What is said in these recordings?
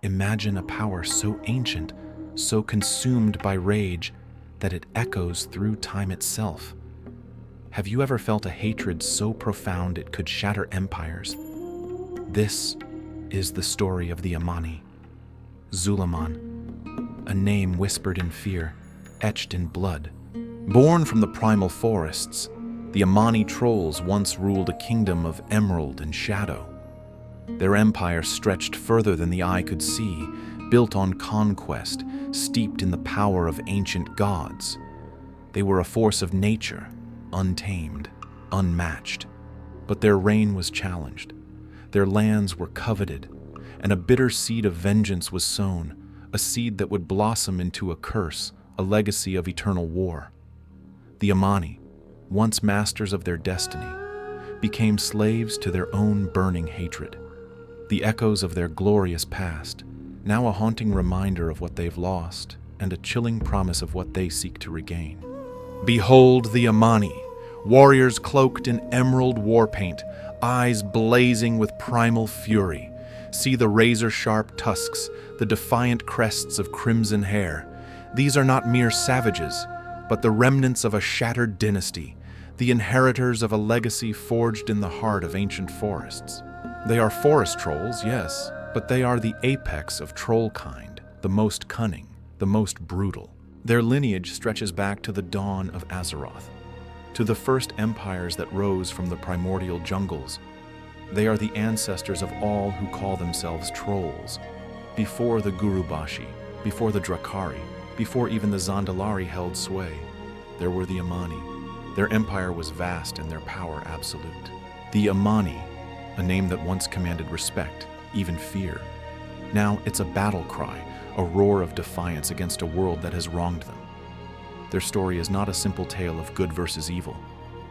Imagine a power so ancient, so consumed by rage, that it echoes through time itself. Have you ever felt a hatred so profound it could shatter empires? This is the story of the Amani. Zul'Aman, a name whispered in fear, etched in blood. Born from the primal forests, the Amani Trolls once ruled a kingdom of emerald and shadow. Their empire stretched further than the eye could see, built on conquest, steeped in the power of ancient gods. They were a force of nature, untamed, unmatched. But their reign was challenged. Their lands were coveted, and a bitter seed of vengeance was sown, a seed that would blossom into a curse, a legacy of eternal war. The Amani, once masters of their destiny, became slaves to their own burning hatred. The echoes of their glorious past, now a haunting reminder of what they've lost and a chilling promise of what they seek to regain. Behold the Amani, warriors cloaked in emerald war paint, eyes blazing with primal fury. See the razor-sharp tusks, the defiant crests of crimson hair. These are not mere savages, but the remnants of a shattered dynasty, the inheritors of a legacy forged in the heart of ancient forests. They are forest trolls, yes, but they are the apex of troll kind, the most cunning, the most brutal. Their lineage stretches back to the dawn of Azeroth, to the first empires that rose from the primordial jungles. They are the ancestors of all who call themselves trolls. Before the Gurubashi, before the Drakari, before even the Zandalari held sway, there were the Amani. Their empire was vast and their power absolute. The Amani, a name that once commanded respect, even fear. Now it's a battle cry, a roar of defiance against a world that has wronged them. Their story is not a simple tale of good versus evil.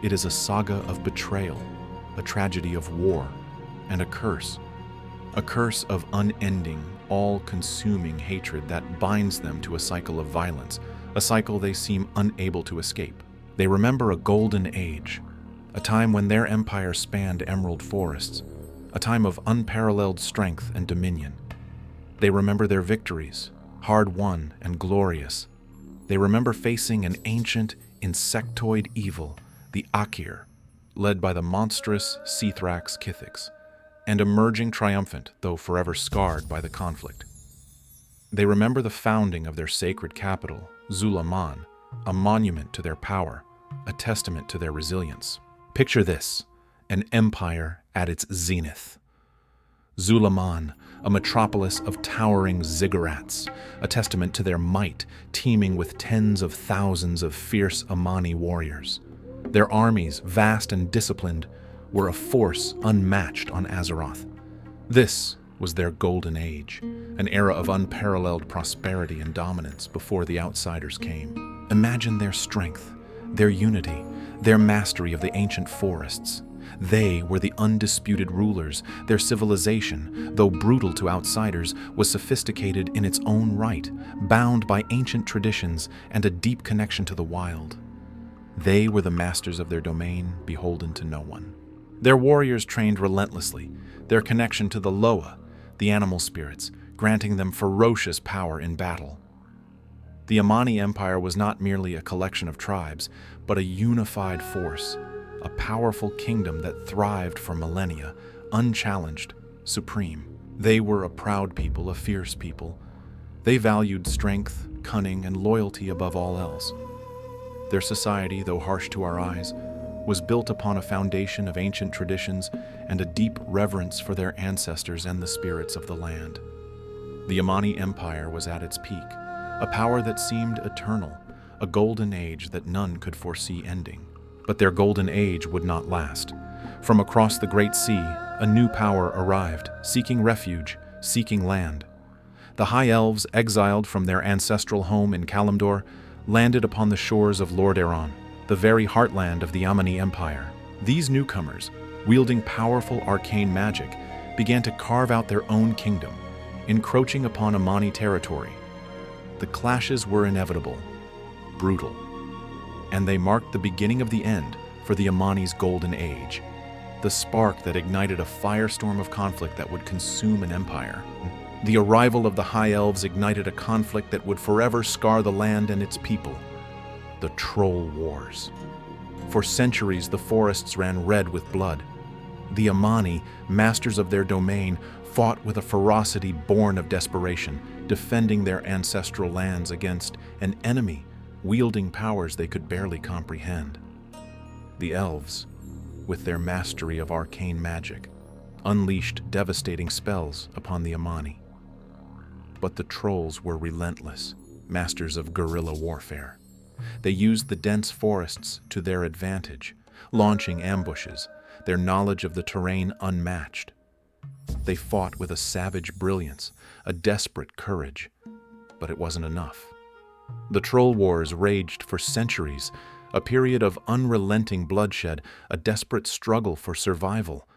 It is a saga of betrayal, a tragedy of war, and a curse of unending, all-consuming hatred that binds them to a cycle of violence, a cycle they seem unable to escape. They remember a golden age, a time when their empire spanned emerald forests, a time of unparalleled strength and dominion. They remember their victories, hard-won and glorious. They remember facing an ancient, insectoid evil, the Akir, led by the monstrous Seathrax Kithix, and emerging triumphant, though forever scarred by the conflict. They remember the founding of their sacred capital, Zul'Aman, a monument to their power, a testament to their resilience. Picture this, an empire at its zenith. Zul'Aman, a metropolis of towering ziggurats, a testament to their might, teeming with tens of thousands of fierce Amani warriors. Their armies, vast and disciplined, were a force unmatched on Azeroth. This was their golden age, an era of unparalleled prosperity and dominance before the outsiders came. Imagine their strength, their unity, their mastery of the ancient forests. They were the undisputed rulers. Their civilization, though brutal to outsiders, was sophisticated in its own right, bound by ancient traditions and a deep connection to the wild. They were the masters of their domain, beholden to no one. Their warriors trained relentlessly, their connection to the Loa, the animal spirits, granting them ferocious power in battle. The Amani Empire was not merely a collection of tribes, but a unified force, a powerful kingdom that thrived for millennia, unchallenged, supreme. They were a proud people, a fierce people. They valued strength, cunning, and loyalty above all else. Their society, though harsh to our eyes, was built upon a foundation of ancient traditions and a deep reverence for their ancestors and the spirits of the land. The Amani Empire was at its peak, a power that seemed eternal, a golden age that none could foresee ending. But their golden age would not last. From across the Great Sea, a new power arrived, seeking refuge, seeking land. The High Elves, exiled from their ancestral home in Kalimdor, landed upon the shores of Lordaeron, the very heartland of the Amani Empire. These newcomers, wielding powerful arcane magic, began to carve out their own kingdom, encroaching upon Amani territory. The clashes were inevitable, brutal, and they marked the beginning of the end for the Amani's golden age, the spark that ignited a firestorm of conflict that would consume an empire. The arrival of the High Elves ignited a conflict that would forever scar the land and its people: the Troll Wars. For centuries, the forests ran red with blood. The Amani, masters of their domain, fought with a ferocity born of desperation, defending their ancestral lands against an enemy wielding powers they could barely comprehend. The elves, with their mastery of arcane magic, unleashed devastating spells upon the Amani. But the trolls were relentless, masters of guerrilla warfare. They used the dense forests to their advantage, launching ambushes, their knowledge of the terrain unmatched. They fought with a savage brilliance, a desperate courage, but it wasn't enough. The Troll Wars raged for centuries, a period of unrelenting bloodshed, a desperate struggle for survival.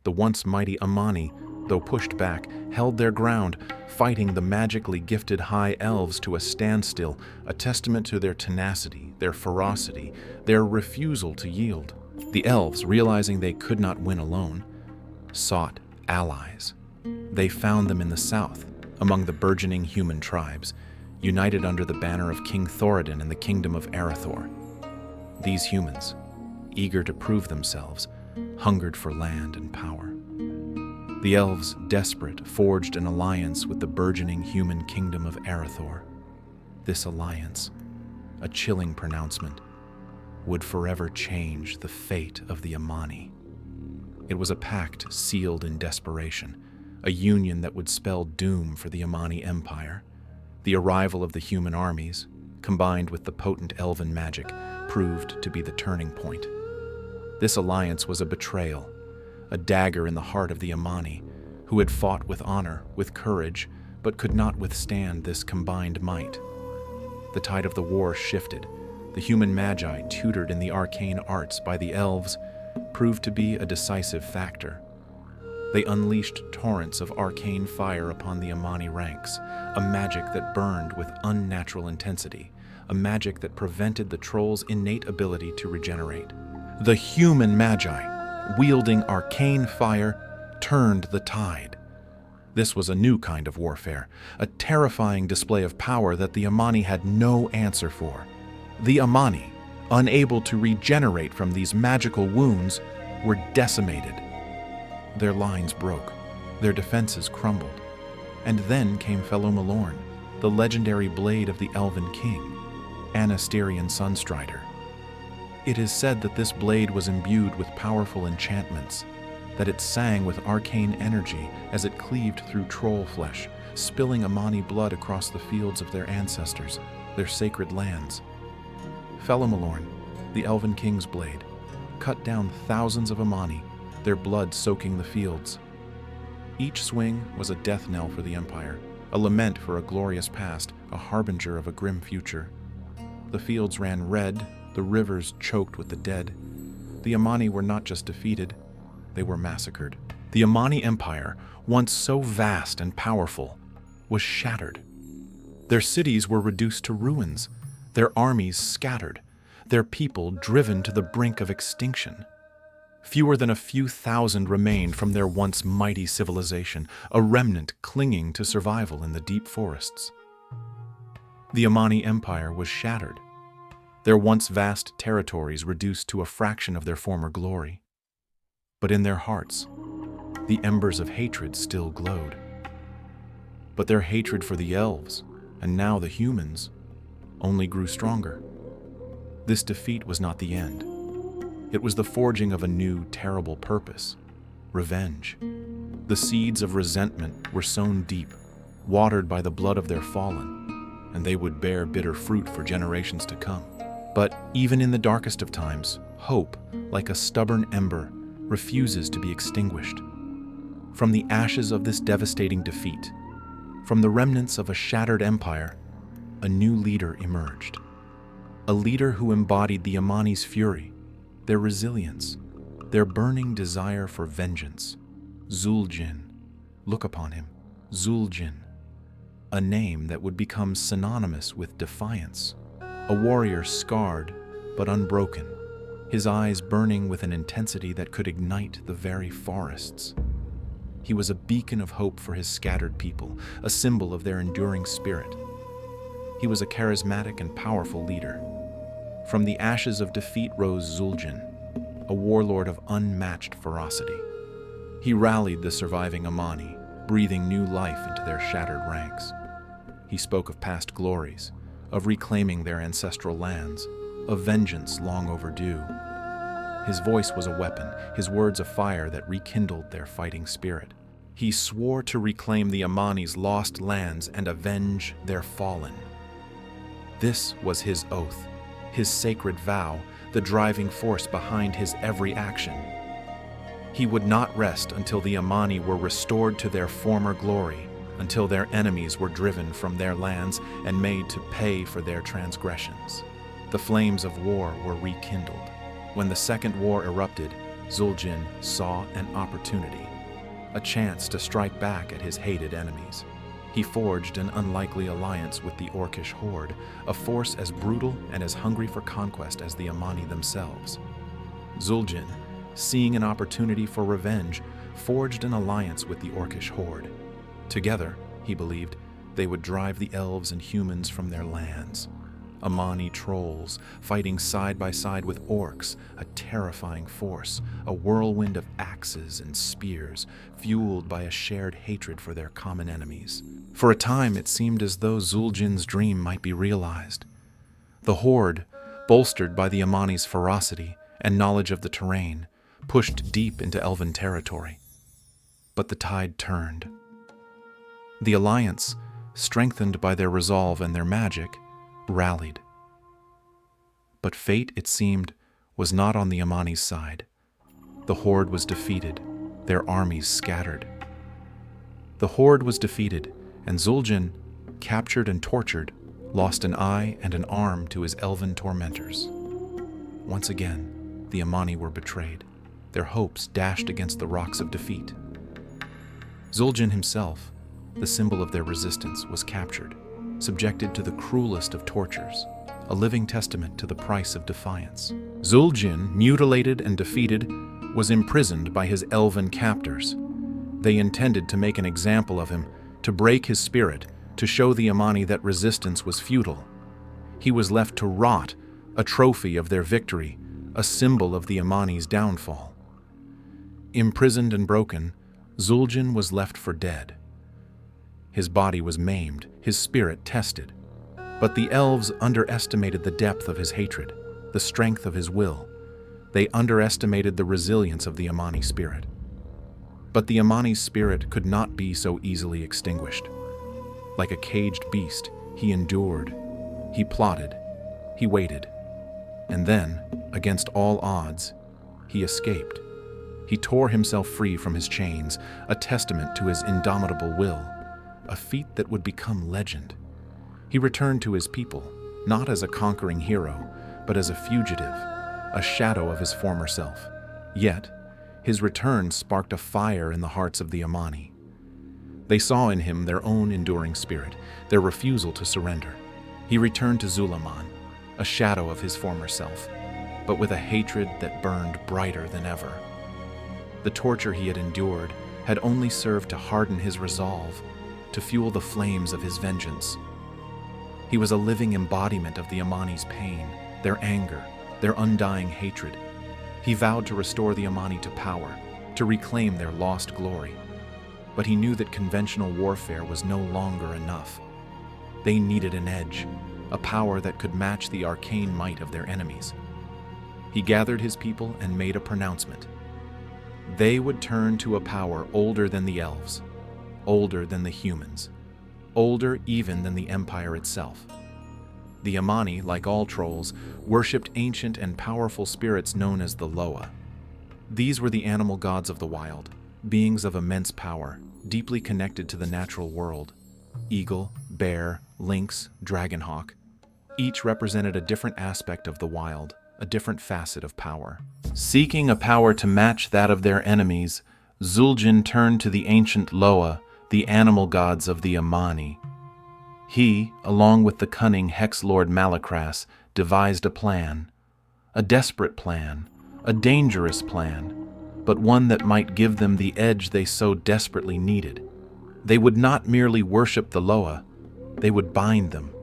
The once mighty Amani, though pushed back, held their ground, fighting the magically gifted High Elves to a standstill, a testament to their tenacity, their ferocity, their refusal to yield. The elves, realizing they could not win alone, sought allies. They found them in the south, among the burgeoning human tribes, united under the banner of King Thoradin and the kingdom of Arathor. These humans, eager to prove themselves, hungered for land and power. The elves, desperate, forged an alliance with the burgeoning human kingdom of Arathor. This alliance, a chilling pronouncement, would forever change the fate of the Amani. It was a pact sealed in desperation, a union that would spell doom for the Amani Empire. The arrival of the human armies, combined with the potent elven magic, proved to be the turning point. This alliance was a betrayal, a dagger in the heart of the Amani, who had fought with honor, with courage, but could not withstand this combined might. The tide of the war shifted. The human magi, tutored in the arcane arts by the elves, proved to be a decisive factor. They unleashed torrents of arcane fire upon the Amani ranks, a magic that burned with unnatural intensity, a magic that prevented the trolls' innate ability to regenerate. The human magi, wielding arcane fire, turned the tide. This was a new kind of warfare, a terrifying display of power that the Amani had no answer for. The Amani, unable to regenerate from these magical wounds, were decimated. Their lines broke, their defenses crumbled, and then came Fellow Malorn, the legendary blade of the Elven King, Anasterian Sunstrider. It is said that this blade was imbued with powerful enchantments, that it sang with arcane energy as it cleaved through troll flesh, spilling Amani blood across the fields of their ancestors, their sacred lands. Fellow Malorn, the Elven King's blade, cut down thousands of Amani, their blood soaking the fields. Each swing was a death knell for the Empire, a lament for a glorious past, a harbinger of a grim future. The fields ran red, the rivers choked with the dead. The Amani were not just defeated, they were massacred. The Amani Empire, once so vast and powerful, was shattered. Their cities were reduced to ruins, their armies scattered, their people driven to the brink of extinction. Fewer than a few thousand remained from their once mighty civilization, a remnant clinging to survival in the deep forests. The Amani Empire was shattered, their once vast territories reduced to a fraction of their former glory. But in their hearts, the embers of hatred still glowed. But their hatred for the elves, and now the humans, only grew stronger. This defeat was not the end. It was the forging of a new, terrible purpose: revenge. The seeds of resentment were sown deep, watered by the blood of their fallen, and they would bear bitter fruit for generations to come. But even in the darkest of times, hope, like a stubborn ember, refuses to be extinguished. From the ashes of this devastating defeat, from the remnants of a shattered empire, a new leader emerged. A leader who embodied the Amani's fury, their resilience, their burning desire for vengeance. Zul'jin. Look upon him, Zul'jin. A name that would become synonymous with defiance. A warrior scarred but unbroken, his eyes burning with an intensity that could ignite the very forests. He was a beacon of hope for his scattered people, a symbol of their enduring spirit. He was a charismatic and powerful leader. From the ashes of defeat rose Zul'jin, a warlord of unmatched ferocity. He rallied the surviving Amani, breathing new life into their shattered ranks. He spoke of past glories, of reclaiming their ancestral lands, of vengeance long overdue. His voice was a weapon, his words a fire that rekindled their fighting spirit. He swore to reclaim the Amani's lost lands and avenge their fallen. This was his oath, his sacred vow, the driving force behind his every action. He would not rest until the Amani were restored to their former glory, until their enemies were driven from their lands and made to pay for their transgressions. The flames of war were rekindled. When the Second War erupted, Zul'jin saw an opportunity, a chance to strike back at his hated enemies. He forged an unlikely alliance with the Orcish Horde, a force as brutal and as hungry for conquest as the Amani themselves. Zul'jin, seeing an opportunity for revenge, forged an alliance with the Orcish Horde. Together, he believed, they would drive the elves and humans from their lands. Amani Trolls, fighting side by side with orcs, a terrifying force, a whirlwind of axes and spears, fueled by a shared hatred for their common enemies. For a time, it seemed as though Zul'jin's dream might be realized. The Horde, bolstered by the Amani's ferocity and knowledge of the terrain, pushed deep into elven territory. But the tide turned. The alliance, strengthened by their resolve and their magic, rallied. But fate, it seemed, was not on the Amani's side. The Horde was defeated, their armies scattered. The Horde was defeated, and Zul'jin, captured and tortured, lost an eye and an arm to his elven tormentors. Once again, the Amani were betrayed, their hopes dashed against the rocks of defeat. Zul'jin himself, the symbol of their resistance, was captured, subjected to the cruelest of tortures, a living testament to the price of defiance. Zul'jin, mutilated and defeated, was imprisoned by his elven captors. They intended to make an example of him, to break his spirit, to show the Amani that resistance was futile. He was left to rot, a trophy of their victory, a symbol of the Amani's downfall. Imprisoned and broken, Zul'jin was left for dead. His body was maimed, his spirit tested. But the elves underestimated the depth of his hatred, the strength of his will. They underestimated the resilience of the Amani spirit. But the Amani's spirit could not be so easily extinguished. Like a caged beast, he endured, he plotted, he waited. And then, against all odds, he escaped. He tore himself free from his chains, a testament to his indomitable will, a feat that would become legend. He returned to his people, not as a conquering hero, but as a fugitive, a shadow of his former self. Yet, his return sparked a fire in the hearts of the Amani. They saw in him their own enduring spirit, their refusal to surrender. He returned to Zul'Aman, a shadow of his former self, but with a hatred that burned brighter than ever. The torture he had endured had only served to harden his resolve, to fuel the flames of his vengeance. He was a living embodiment of the Amani's pain, their anger, their undying hatred. He vowed to restore the Amani to power, to reclaim their lost glory. But he knew that conventional warfare was no longer enough. They needed an edge, a power that could match the arcane might of their enemies. He gathered his people and made a pronouncement. They would turn to a power older than the elves, older than the humans, older even than the Empire itself. The Amani, like all trolls, worshipped ancient and powerful spirits known as the Loa. These were the animal gods of the wild, beings of immense power, deeply connected to the natural world. Eagle, bear, lynx, dragonhawk. Each represented a different aspect of the wild, a different facet of power. Seeking a power to match that of their enemies, Zul'jin turned to the ancient Loa, the animal gods of the Amani. He, along with the cunning Hex Lord Malakras, devised a plan. A desperate plan, a dangerous plan, but one that might give them the edge they so desperately needed. They would not merely worship the Loa, they would bind them.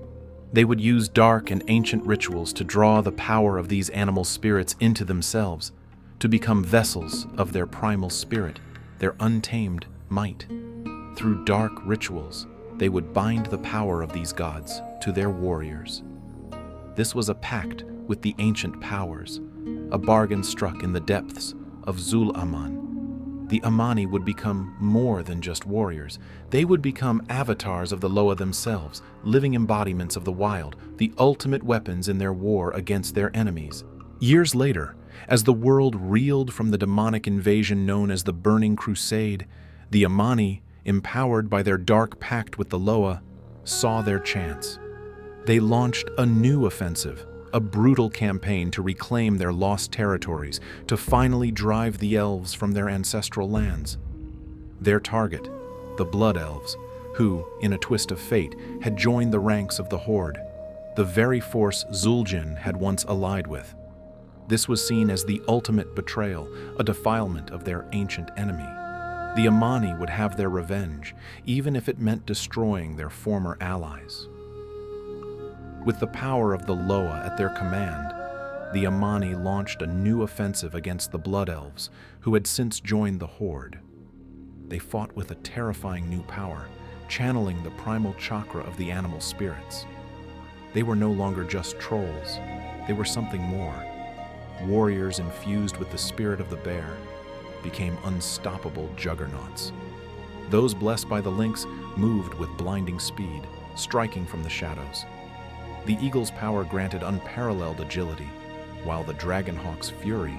They would use dark and ancient rituals to draw the power of these animal spirits into themselves, to become vessels of their primal spirit, their untamed might. Through dark rituals, they would bind the power of these gods to their warriors. This was a pact with the ancient powers, a bargain struck in the depths of Zul'Aman. The Amani would become more than just warriors. They would become avatars of the Loa themselves, living embodiments of the wild, the ultimate weapons in their war against their enemies. Years later, as the world reeled from the demonic invasion known as the Burning Crusade, the Amani, empowered by their dark pact with the Loa, saw their chance. They launched a new offensive, a brutal campaign to reclaim their lost territories, to finally drive the elves from their ancestral lands. Their target, the Blood Elves, who, in a twist of fate, had joined the ranks of the Horde, the very force Zul'jin had once allied with. This was seen as the ultimate betrayal, a defilement of their ancient enemy. The Amani would have their revenge, even if it meant destroying their former allies. With the power of the Loa at their command, the Amani launched a new offensive against the Blood Elves, who had since joined the Horde. They fought with a terrifying new power, channeling the primal chakra of the animal spirits. They were no longer just trolls, they were something more. Warriors infused with the spirit of the bear became unstoppable juggernauts. Those blessed by the lynx moved with blinding speed, striking from the shadows. The eagle's power granted unparalleled agility, while the dragonhawk's fury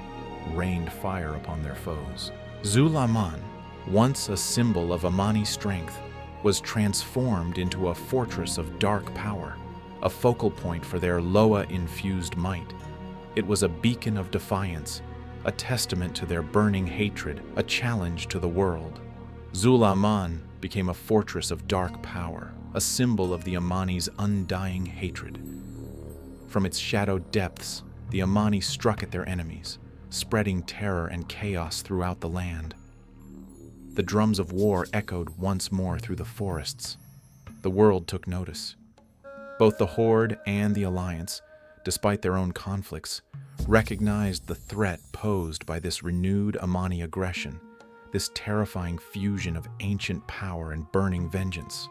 rained fire upon their foes. Zul'Aman, once a symbol of Amani strength, was transformed into a fortress of dark power, a focal point for their Loa-infused might. It was a beacon of defiance, a testament to their burning hatred, a challenge to the world. Zul'Aman became a fortress of dark power, a symbol of the Amani's undying hatred. From its shadowed depths, the Amani struck at their enemies, spreading terror and chaos throughout the land. The drums of war echoed once more through the forests. The world took notice. Both the Horde and the Alliance, despite their own conflicts, recognized the threat posed by this renewed Amani aggression, this terrifying fusion of ancient power and burning vengeance.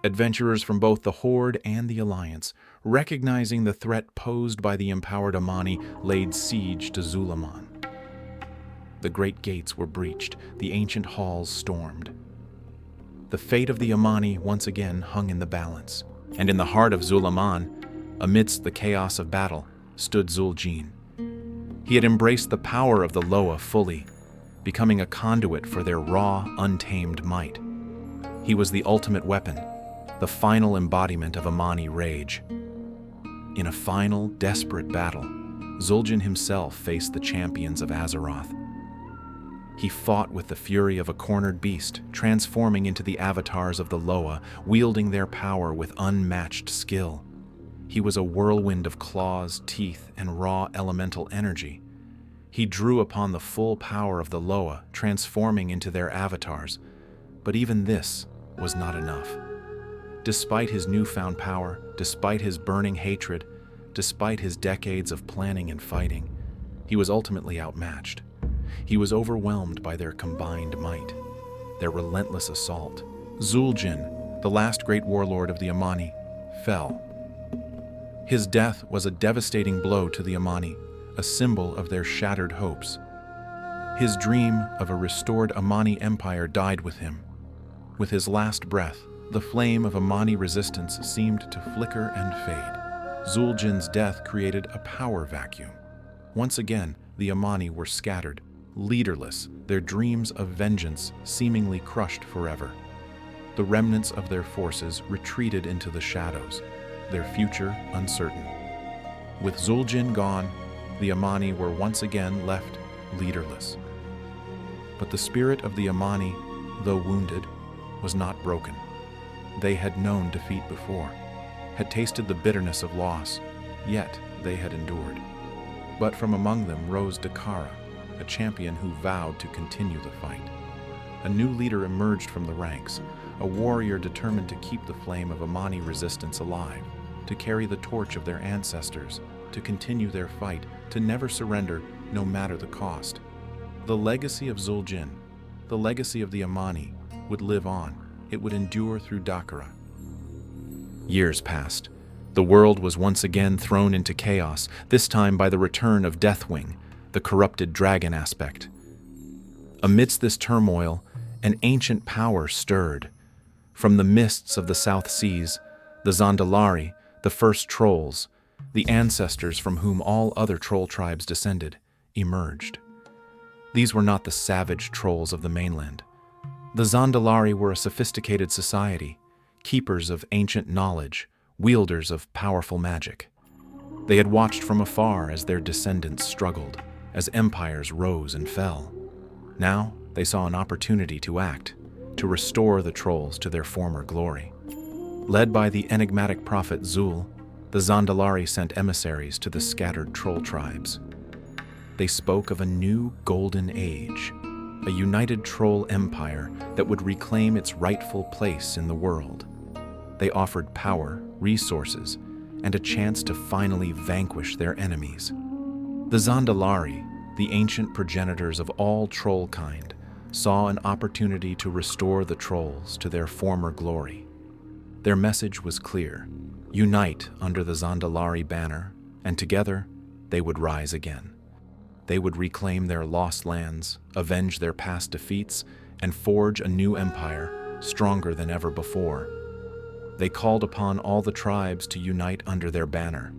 Adventurers from both the Horde and the Alliance, recognizing the threat posed by the empowered Amani, laid siege to Zul'Aman. The great gates were breached, the ancient halls stormed. The fate of the Amani once again hung in the balance, and in the heart of Zul'Aman, amidst the chaos of battle, stood Zul'jin. He had embraced the power of the Loa fully, becoming a conduit for their raw, untamed might. He was the ultimate weapon, the final embodiment of Amani rage. In a final, desperate battle, Zul'jin himself faced the champions of Azeroth. He fought with the fury of a cornered beast, transforming into the avatars of the Loa, wielding their power with unmatched skill. He was a whirlwind of claws, teeth, and raw elemental energy. He drew upon the full power of the Loa, transforming into their avatars. But even this was not enough. Despite his newfound power, despite his burning hatred, despite his decades of planning and fighting, he was ultimately outmatched. He was overwhelmed by their combined might, their relentless assault. Zul'jin, the last great warlord of the Amani, fell. His death was a devastating blow to the Amani, a symbol of their shattered hopes. His dream of a restored Amani Empire died with him. With his last breath, the flame of Amani resistance seemed to flicker and fade. Zul'jin's death created a power vacuum. Once again, the Amani were scattered, leaderless, their dreams of vengeance seemingly crushed forever. The remnants of their forces retreated into the shadows, their future uncertain. With Zul'jin gone, the Amani were once again left leaderless. But the spirit of the Amani, though wounded, was not broken. They had known defeat before, had tasted the bitterness of loss, yet they had endured. But from among them rose Dakara, a champion who vowed to continue the fight. A new leader emerged from the ranks, a warrior determined to keep the flame of Amani resistance alive, to carry the torch of their ancestors, to continue their fight, to never surrender no matter the cost. The legacy of Zul'jin, the legacy of the Amani, would live on. It would endure through Dakara. Years passed. The world was once again thrown into chaos, this time by the return of Deathwing, the corrupted dragon aspect. Amidst this turmoil, an ancient power stirred. From the mists of the South Seas, the Zandalari, the first trolls, the ancestors from whom all other troll tribes descended, emerged. These were not the savage trolls of the mainland. The Zandalari were a sophisticated society, keepers of ancient knowledge, wielders of powerful magic. They had watched from afar as their descendants struggled, as empires rose and fell. Now they saw an opportunity to act, to restore the trolls to their former glory. Led by the enigmatic prophet Zul, the Zandalari sent emissaries to the scattered troll tribes. They spoke of a new golden age, a united troll empire that would reclaim its rightful place in the world. They offered power, resources, and a chance to finally vanquish their enemies. The Zandalari, the ancient progenitors of all troll kind, saw an opportunity to restore the trolls to their former glory. Their message was clear: unite under the Zandalari banner, and together they would rise again. They would reclaim their lost lands, avenge their past defeats, and forge a new empire, stronger than ever before. They called upon all the tribes to unite under their banner.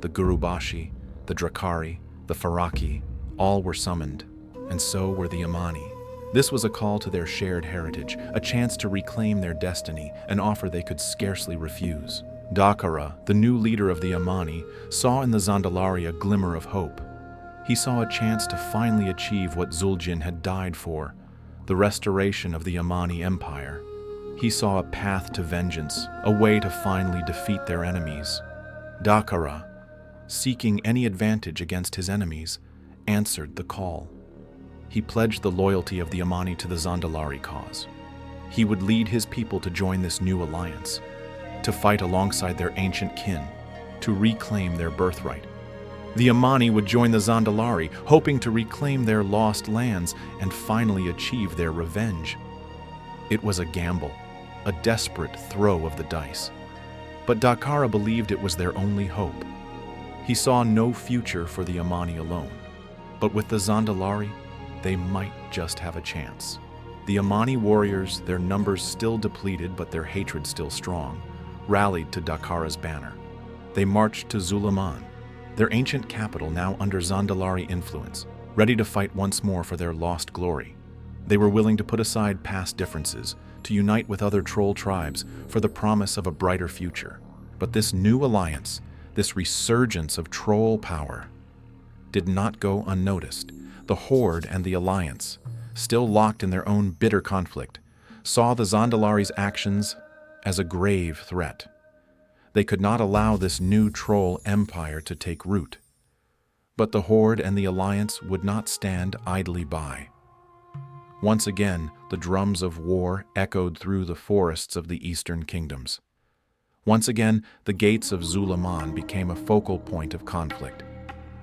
The Gurubashi, the Drakari, the Faraki, all were summoned, and so were the Amani. This was a call to their shared heritage, a chance to reclaim their destiny, an offer they could scarcely refuse. Dakara, the new leader of the Amani, saw in the Zandalari a glimmer of hope. He saw a chance to finally achieve what Zul'jin had died for, the restoration of the Amani Empire. He saw a path to vengeance, a way to finally defeat their enemies. Dakara, seeking any advantage against his enemies, answered the call. He pledged the loyalty of the Amani to the Zandalari cause. He would lead his people to join this new alliance, to fight alongside their ancient kin, to reclaim their birthright. The Amani would join the Zandalari, hoping to reclaim their lost lands and finally achieve their revenge. It was a gamble, a desperate throw of the dice. But Dakara believed it was their only hope. He saw no future for the Amani alone. But with the Zandalari, they might just have a chance. The Amani warriors, their numbers still depleted but their hatred still strong, rallied to Dakara's banner. They marched to Zul'Aman, their ancient capital now under Zandalari influence, ready to fight once more for their lost glory. They were willing to put aside past differences, to unite with other troll tribes for the promise of a brighter future. But this new alliance, this resurgence of troll power, did not go unnoticed. The Horde and the Alliance, still locked in their own bitter conflict, saw the Zandalari's actions as a grave threat. They could not allow this new troll empire to take root. But the Horde and the Alliance would not stand idly by. Once again, the drums of war echoed through the forests of the eastern kingdoms. Once again, the gates of Zul'Aman became a focal point of conflict.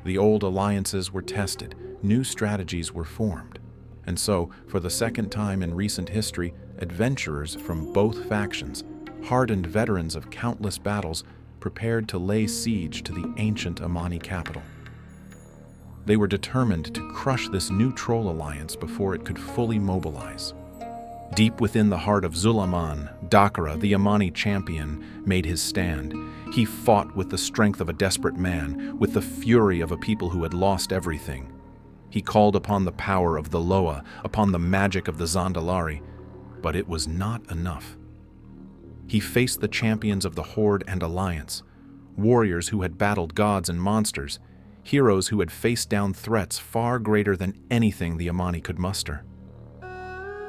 The old alliances were tested, new strategies were formed. And so, for the second time in recent history, adventurers from both factions, hardened veterans of countless battles, prepared to lay siege to the ancient Amani capital. They were determined to crush this new troll alliance before it could fully mobilize. Deep within the heart of Zul'Aman, Dakara, the Amani champion, made his stand. He fought with the strength of a desperate man, with the fury of a people who had lost everything. He called upon the power of the Loa, upon the magic of the Zandalari, but it was not enough. He faced the champions of the Horde and Alliance, warriors who had battled gods and monsters, heroes who had faced down threats far greater than anything the Amani could muster.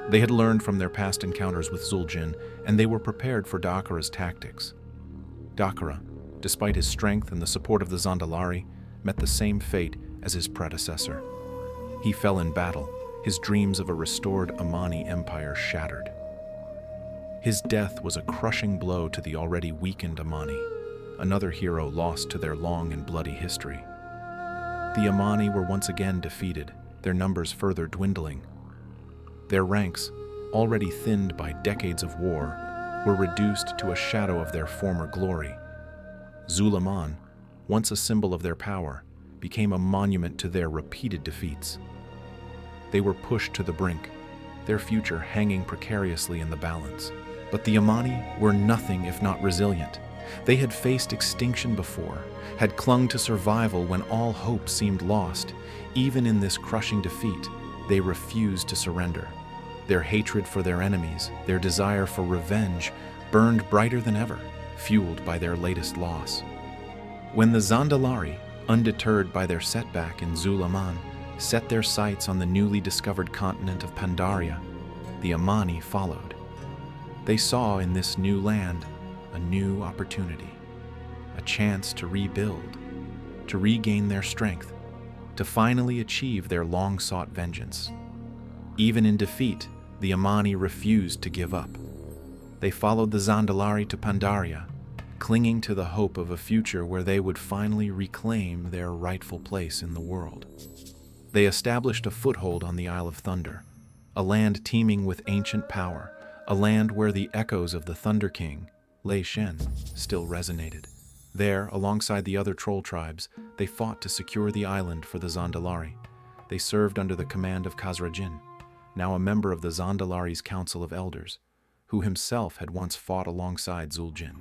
They had learned from their past encounters with Zul'jin, and they were prepared for Dakara's tactics. Dakara, despite his strength and the support of the Zandalari, met the same fate as his predecessor. He fell in battle, his dreams of a restored Amani Empire shattered. His death was a crushing blow to the already weakened Amani, another hero lost to their long and bloody history. The Amani were once again defeated, their numbers further dwindling. Their ranks, already thinned by decades of war, were reduced to a shadow of their former glory. Zul'Aman, once a symbol of their power, became a monument to their repeated defeats. They were pushed to the brink, their future hanging precariously in the balance. But the Amani were nothing if not resilient. They had faced extinction before, had clung to survival when all hope seemed lost. Even in this crushing defeat, they refused to surrender. Their hatred for their enemies, their desire for revenge, burned brighter than ever, fueled by their latest loss. When the Zandalari, undeterred by their setback in Zul'Aman, set their sights on the newly discovered continent of Pandaria, the Amani followed. They saw in this new land a new opportunity, a chance to rebuild, to regain their strength, to finally achieve their long-sought vengeance. Even in defeat, the Amani refused to give up. They followed the Zandalari to Pandaria, clinging to the hope of a future where they would finally reclaim their rightful place in the world. They established a foothold on the Isle of Thunder, a land teeming with ancient power, a land where the echoes of the Thunder King, Lei Shen, still resonated. There, alongside the other troll tribes, they fought to secure the island for the Zandalari. They served under the command of Zul'jin, now a member of the Zandalari's Council of Elders, who himself had once fought alongside Zul'jin,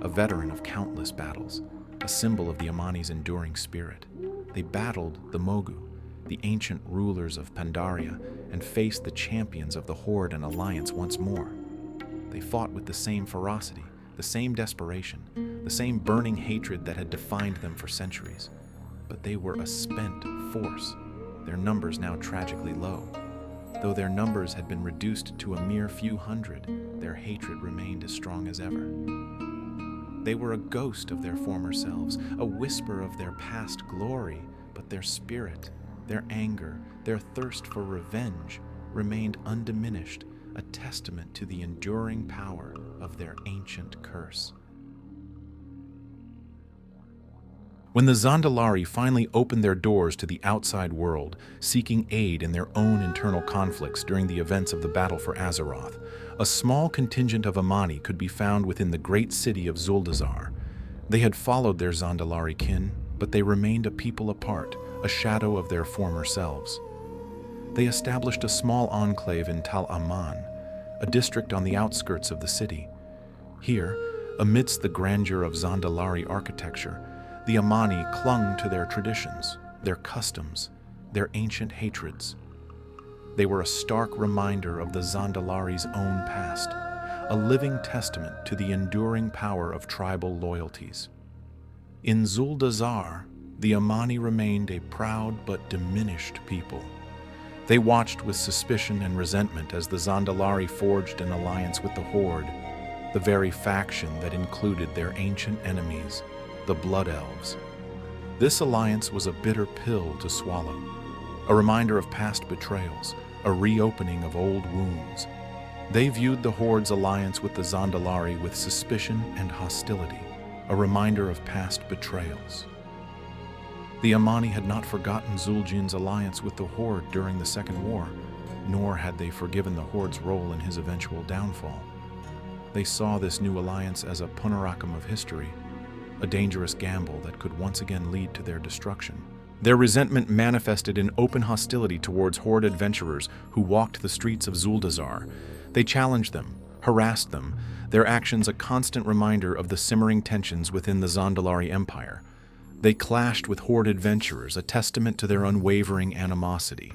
a veteran of countless battles, a symbol of the Amani's enduring spirit. They battled the Mogu, the ancient rulers of Pandaria, and faced the champions of the Horde and Alliance once more. They fought with the same ferocity, the same desperation, the same burning hatred that had defined them for centuries. But they were a spent force, their numbers now tragically low. Though their numbers had been reduced to a mere few hundred, their hatred remained as strong as ever. They were a ghost of their former selves, a whisper of their past glory, but their spirit, their anger, their thirst for revenge remained undiminished, a testament to the enduring power of their ancient curse. When the Zandalari finally opened their doors to the outside world, seeking aid in their own internal conflicts during the events of the Battle for Azeroth, a small contingent of Amani could be found within the great city of Zul'jin. They had followed their Zandalari kin, but they remained a people apart, a shadow of their former selves. They established a small enclave in Zul'Aman, a district on the outskirts of the city. Here, amidst the grandeur of Zandalari architecture, the Amani clung to their traditions, their customs, their ancient hatreds. They were a stark reminder of the Zandalari's own past, a living testament to the enduring power of tribal loyalties. In Zul'jin, the Amani remained a proud but diminished people. They watched with suspicion and resentment as the Zandalari forged an alliance with the Horde, the very faction that included their ancient enemies, the Blood Elves. This alliance was a bitter pill to swallow, a reminder of past betrayals, a reopening of old wounds. They viewed the Horde's alliance with the Zandalari with suspicion and hostility, a reminder of past betrayals. The Amani had not forgotten Zul'jin's alliance with the Horde during the Second War, nor had they forgiven the Horde's role in his eventual downfall. They saw this new alliance as a punarakam of history, a dangerous gamble that could once again lead to their destruction. Their resentment manifested in open hostility towards Horde adventurers who walked the streets of Zul'jin. They challenged them, harassed them, their actions a constant reminder of the simmering tensions within the Zandalari Empire. They clashed with Horde adventurers, a testament to their unwavering animosity.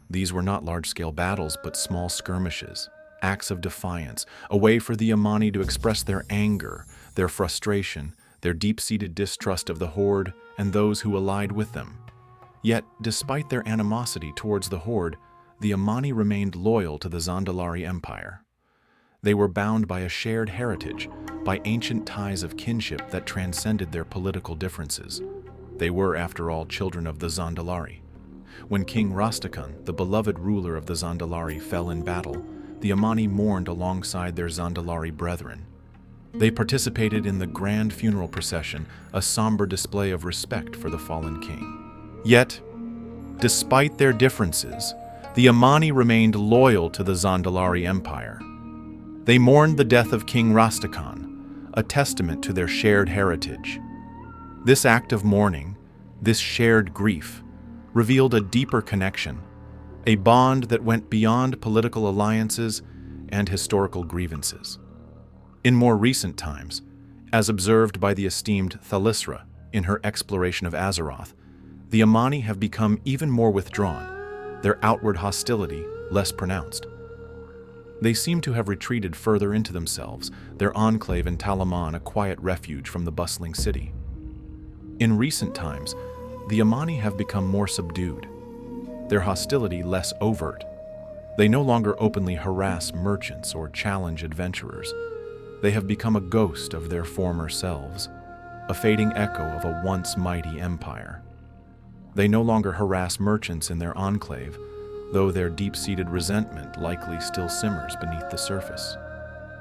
These were not large-scale battles, but small skirmishes, acts of defiance, a way for the Amani to express their anger, their frustration, their deep-seated distrust of the Horde and those who allied with them. Yet, despite their animosity towards the Horde, the Amani remained loyal to the Zandalari Empire. They were bound by a shared heritage, by ancient ties of kinship that transcended their political differences. They were, after all, children of the Zandalari. When King Rastakhan, the beloved ruler of the Zandalari, fell in battle, the Amani mourned alongside their Zandalari brethren. They participated in the grand funeral procession, a somber display of respect for the fallen king. Yet, despite their differences, the Amani remained loyal to the Zandalari Empire. They mourned the death of King Rastakhan, a testament to their shared heritage. This act of mourning, this shared grief, revealed a deeper connection, a bond that went beyond political alliances and historical grievances. In more recent times, as observed by the esteemed Thalisra in her exploration of Azeroth, the Amani have become even more withdrawn, their outward hostility less pronounced. They seem to have retreated further into themselves, their enclave in Talaman a quiet refuge from the bustling city. In recent times, the Amani have become more subdued, their hostility less overt. They no longer openly harass merchants or challenge adventurers. They have become a ghost of their former selves, a fading echo of a once mighty empire. They no longer harass merchants in their enclave, though their deep-seated resentment likely still simmers beneath the surface.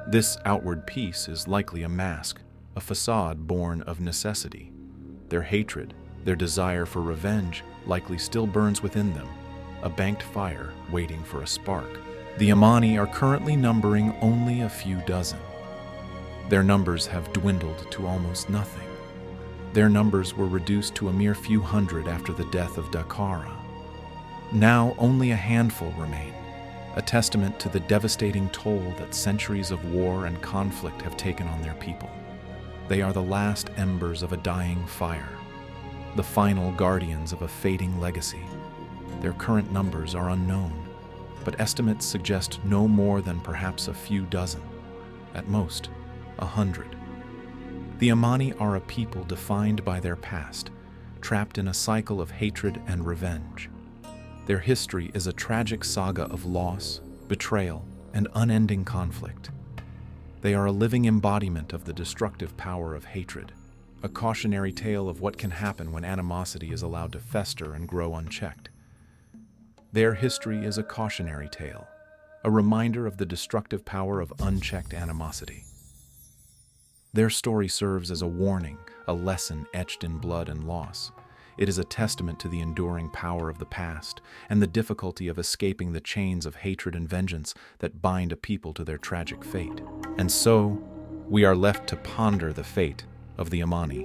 This outward peace is likely a mask, a facade born of necessity. Their hatred, their desire for revenge, likely still burns within them, a banked fire waiting for a spark. The Amani are currently numbering only a few dozen. Their numbers have dwindled to almost nothing. Their numbers were reduced to a mere few hundred after the death of Dakara. Now only a handful remain, a testament to the devastating toll that centuries of war and conflict have taken on their people. They are the last embers of a dying fire, the final guardians of a fading legacy. Their current numbers are unknown, but estimates suggest no more than perhaps a few dozen, at most 100. The Amani are a people defined by their past, trapped in a cycle of hatred and revenge. Their history is a tragic saga of loss, betrayal, and unending conflict. They are a living embodiment of the destructive power of hatred, a cautionary tale of what can happen when animosity is allowed to fester and grow unchecked. Their history is a cautionary tale, a reminder of the destructive power of unchecked animosity. Their story serves as a warning, a lesson etched in blood and loss. It is a testament to the enduring power of the past and the difficulty of escaping the chains of hatred and vengeance that bind a people to their tragic fate. And so, we are left to ponder the fate of the Amani.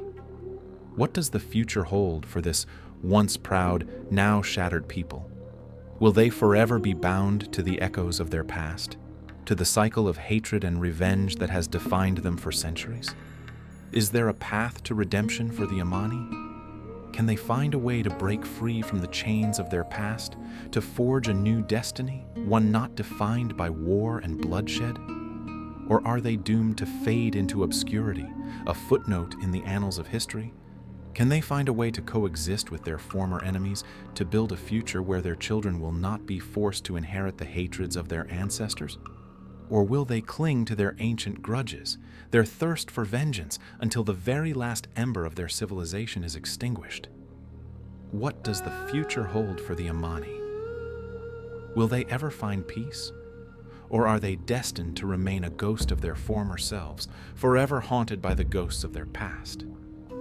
What does the future hold for this once proud, now shattered people? Will they forever be bound to the echoes of their past, to the cycle of hatred and revenge that has defined them for centuries? Is there a path to redemption for the Amani? Can they find a way to break free from the chains of their past, to forge a new destiny, one not defined by war and bloodshed? Or are they doomed to fade into obscurity, a footnote in the annals of history? Can they find a way to coexist with their former enemies, to build a future where their children will not be forced to inherit the hatreds of their ancestors? Or will they cling to their ancient grudges, their thirst for vengeance, until the very last ember of their civilization is extinguished? What does the future hold for the Amani? Will they ever find peace? Or are they destined to remain a ghost of their former selves, forever haunted by the ghosts of their past?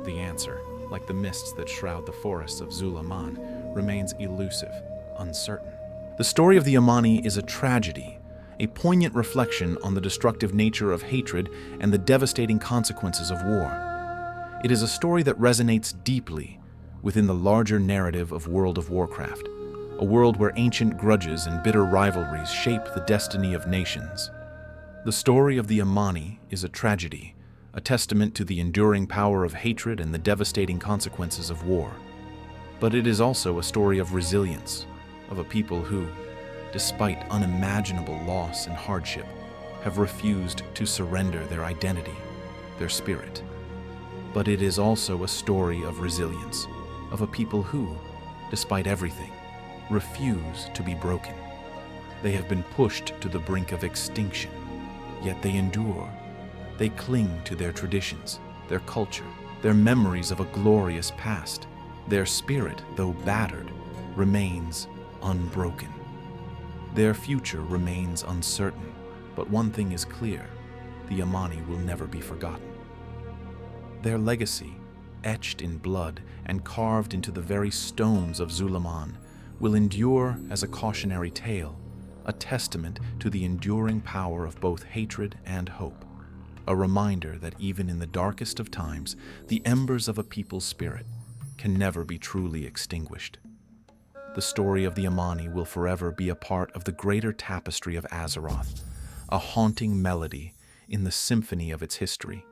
The answer, like the mists that shroud the forests of Zul'Aman, remains elusive, uncertain. The story of the Amani is a tragedy, a poignant reflection on the destructive nature of hatred and the devastating consequences of war. It is a story that resonates deeply within the larger narrative of World of Warcraft, a world where ancient grudges and bitter rivalries shape the destiny of nations. The story of the Amani is a tragedy, a testament to the enduring power of hatred and the devastating consequences of war. But it is also a story of resilience, of a people who, despite unimaginable loss and hardship, have refused to surrender their identity, their spirit. But it is also a story of resilience, of a people who, despite everything, refuse to be broken. They have been pushed to the brink of extinction, yet they endure. They cling to their traditions, their culture, their memories of a glorious past. Their spirit, though battered, remains unbroken. Their future remains uncertain, but one thing is clear: the Amani will never be forgotten. Their legacy, etched in blood and carved into the very stones of Zul'Aman, will endure as a cautionary tale, a testament to the enduring power of both hatred and hope, a reminder that even in the darkest of times, the embers of a people's spirit can never be truly extinguished. The story of the Amani will forever be a part of the greater tapestry of Azeroth, a haunting melody in the symphony of its history,